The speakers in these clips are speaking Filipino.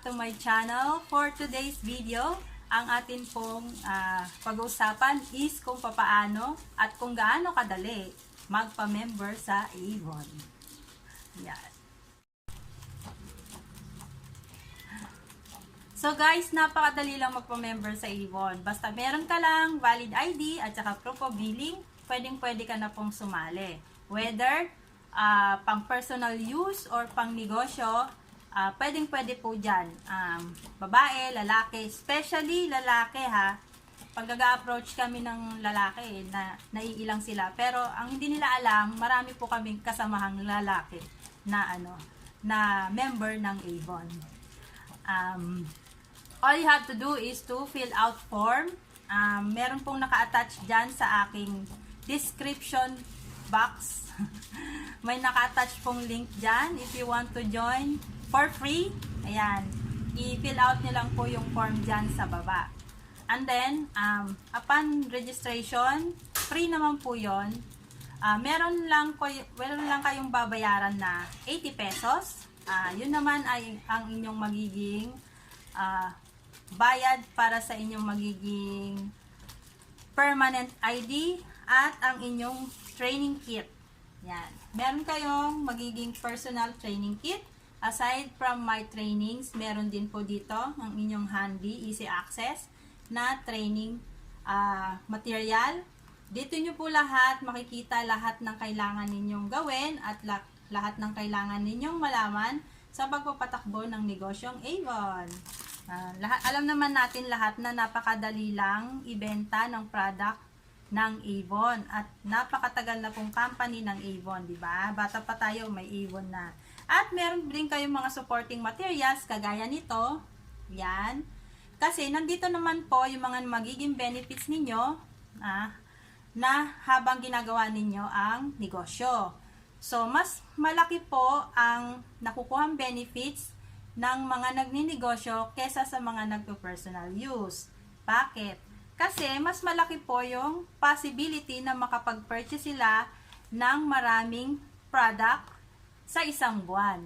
back to my channel. For today's video, ang atin pong pag-uusapan is kung papaano at kung gaano kadali magpa-member sa Avon. Yan. So guys, napakadali lang magpa-member sa Avon. Basta meron ka lang valid ID at saka proof of billing, pwedeng-pwede ka na pong sumali. Whether pang personal use or pang negosyo, pwedeng-pwede po dyan. Babae, lalaki, especially lalaki ha. Pag nag-approach kami ng lalaki, naiilang sila. Pero ang hindi nila alam, marami po kaming kasamahang lalaki na na member ng Avon. All you have to do is to fill out form. Meron pong naka-attach dyan sa aking description box. May naka-attach pong link dyan if you want to join for free. Ayan. I-fill out nyo lang po yung form dyan sa baba. And then, upon registration, free naman po yun. Meron lang kayong babayaran na 80 pesos. Yun naman ay ang inyong magiging bayad para sa inyong magiging permanent ID at ang inyong training kit. Yan. Meron kayong magiging personal training kit. Aside from my trainings, meron din po dito ang inyong handy, easy access na training material. Dito nyo po makikita lahat ng kailangan ninyong gawin at lahat ng kailangan ninyong malaman sa pagpapatakbo ng negosyong Avon. Alam naman natin lahat na napakadali lang ibenta ng product ng Avon at napakatagal na pong company ng Avon, di ba? Bata pa tayo, may Avon na. At meron din kayong mga supporting materials kagaya nito. Yan. Kasi nandito naman po yung mga magiging benefits ninyo na habang ginagawa ninyo ang negosyo. So, mas malaki po ang nakukuhang benefits ng mga nagninegosyo kesa sa mga nagpo-personal use. Bakit? Kasi mas malaki po yung possibility na makapag-purchase sila ng maraming product sa isang buwan.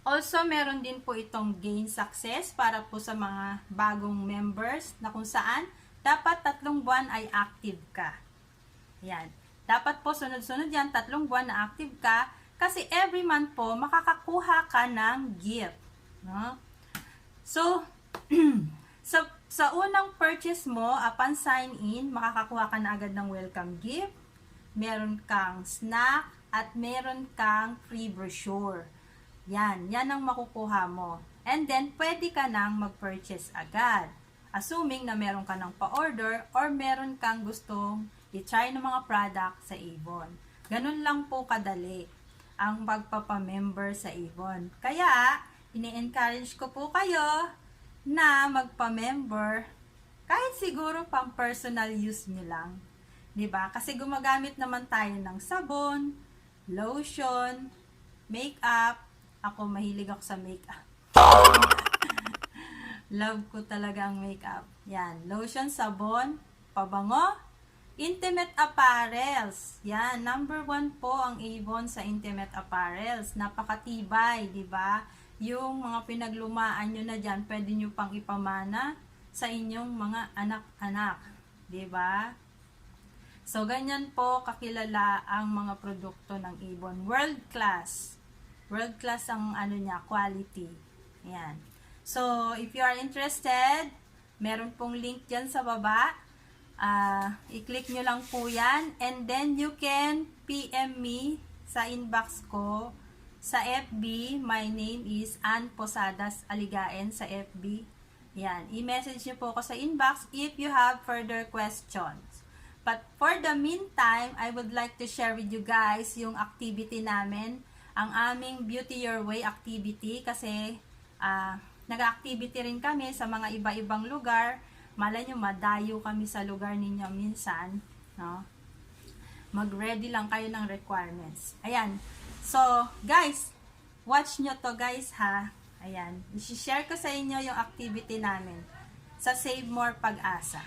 Also, meron din po itong gain success para po sa mga bagong members na kung saan dapat 3 buwan ay active ka. Yan. Dapat po sunod-sunod yan, 3 buwan na active ka kasi every month po makakakuha ka ng gift. No? So, sa unang purchase mo, upon sign in, makakakuha ka na agad ng welcome gift. Meron kang snack at meron kang free brochure. Yan ang makukuha mo. And then, pwede ka nang mag-purchase agad. Assuming na meron ka ng pa-order or meron kang gustong i-try ng mga product sa Avon. Ganun lang po kadali ang pagpapamember sa Avon. Kaya, ini-encourage ko po kayo na magpa-member kahit siguro pang personal use nyo lang. Diba? Kasi gumagamit naman tayo ng sabon, lotion, makeup. Ako, mahilig ako sa makeup. Love ko talaga ang makeup. Yan. Lotion, sabon, pabango, intimate apparels. Yan. Number 1 po ang Avon sa intimate apparels. Napakatibay, di ba? Yung mga pinaglumaan nyo na dyan, pwede nyo pang ipamana sa inyong mga anak-anak. Di ba? So, ganyan po kakilala ang mga produkto ng Avon. World class. World class ang niya, quality. Yan. So, if you are interested, meron pong link dyan sa baba. I-click nyo lang po yan. And then, you can PM me sa inbox ko sa FB. My name is Ann Posadas Aligaen sa FB. Yan. I-message nyo po ako sa inbox if you have further questions. But for the meantime, I would like to share with you guys yung activity namin. Ang aming Beauty Your Way activity kasi nag-activity rin kami sa mga iba-ibang lugar. Malay nyo, madayo kami sa lugar ninyo minsan. No? Mag-ready lang kayo ng requirements. Ayan. So, guys, watch nyo to guys ha. Ayan. I-share ko sa inyo yung activity namin sa Save More Pag-asa.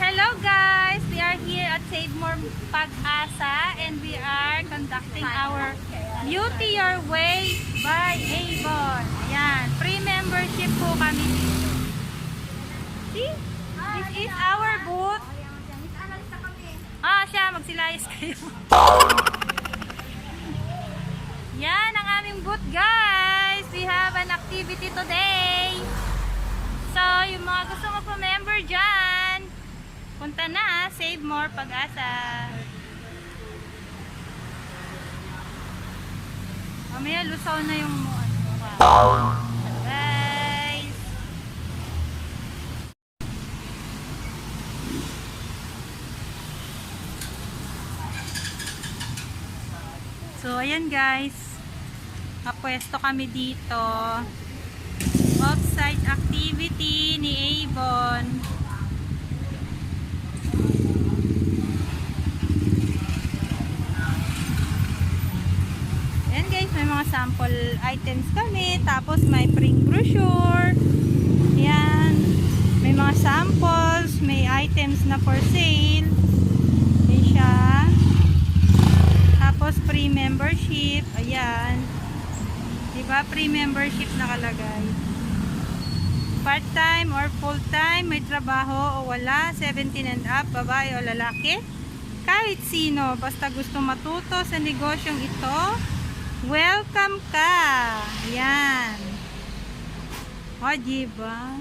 Hello guys! We are here at Save More Pag-asa and we are conducting our Beauty Your Way by Avon. Ayan, free membership po kami dito. See? This is our booth. Siya, magsilayas kayo. Yan ang aming booth, guys. We have an activity today. So, yung mga gusto mag-member dyan, punta na, Save More Pag-asa. Mamaya, lusaw na yung wow. Guys. So, ayan guys. Kapwesto kami dito. Offsite activity ni Avon. Ayan guys, may mga sample items kami. Tapos may print brochure. Ayan. May mga samples. May items na for sale. Ayan siya. Tapos free membership. Ayan. Diba? Free membership nakalagay. Part-time or full-time, may trabaho o wala, 17 and up, babae o lalaki. Kahit sino, basta gusto matuto sa negosyong ito, welcome ka. Ayan. O, diba?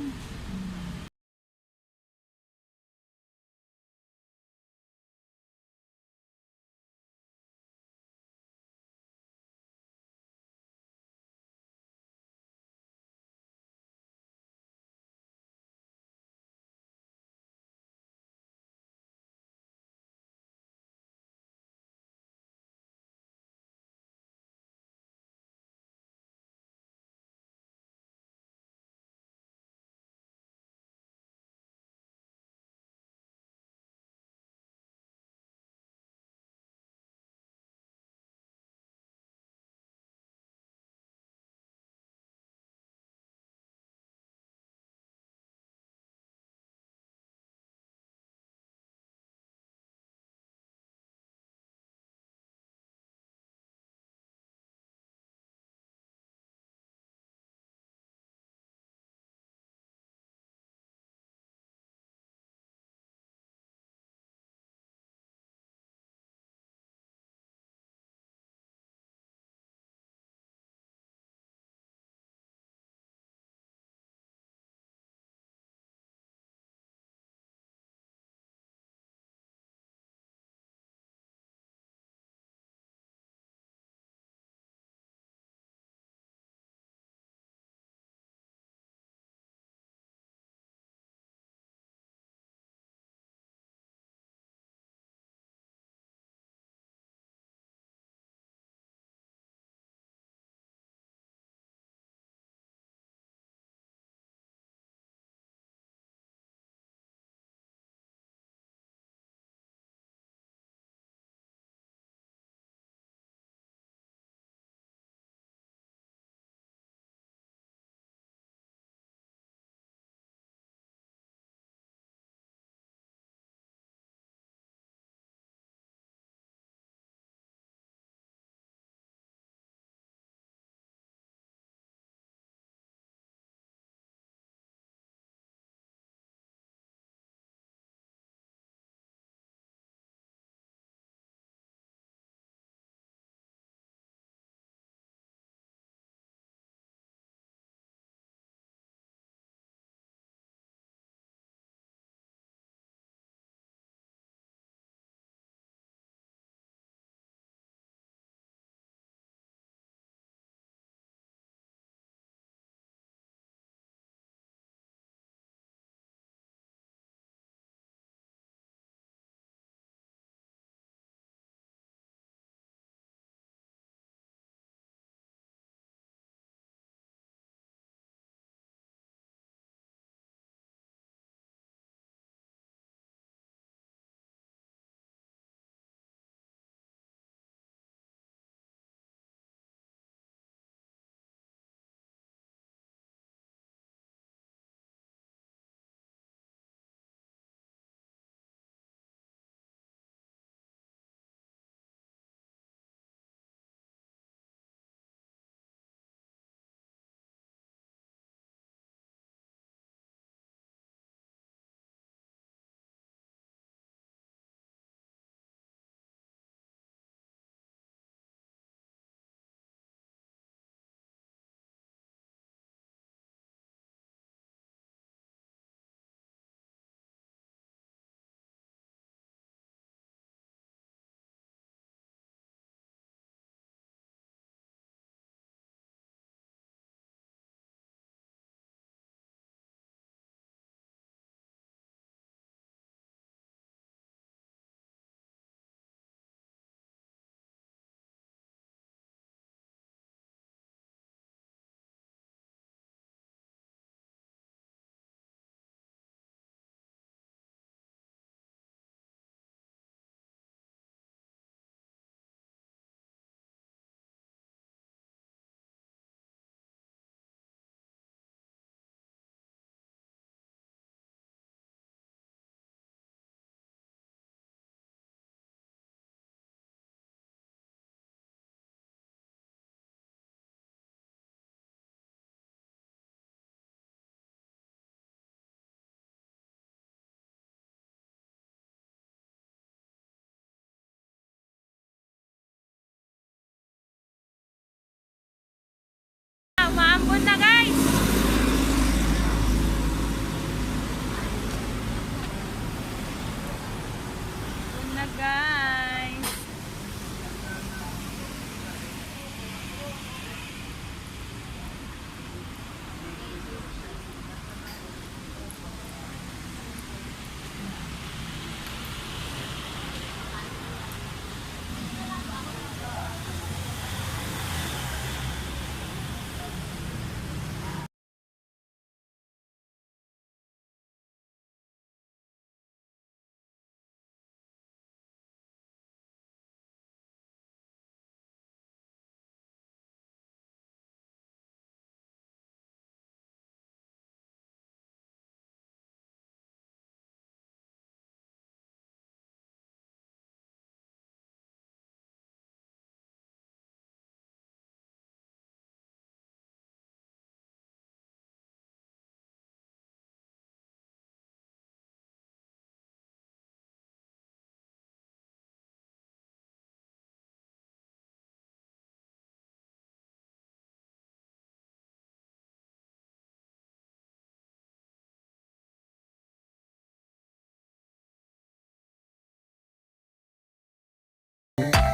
Bye!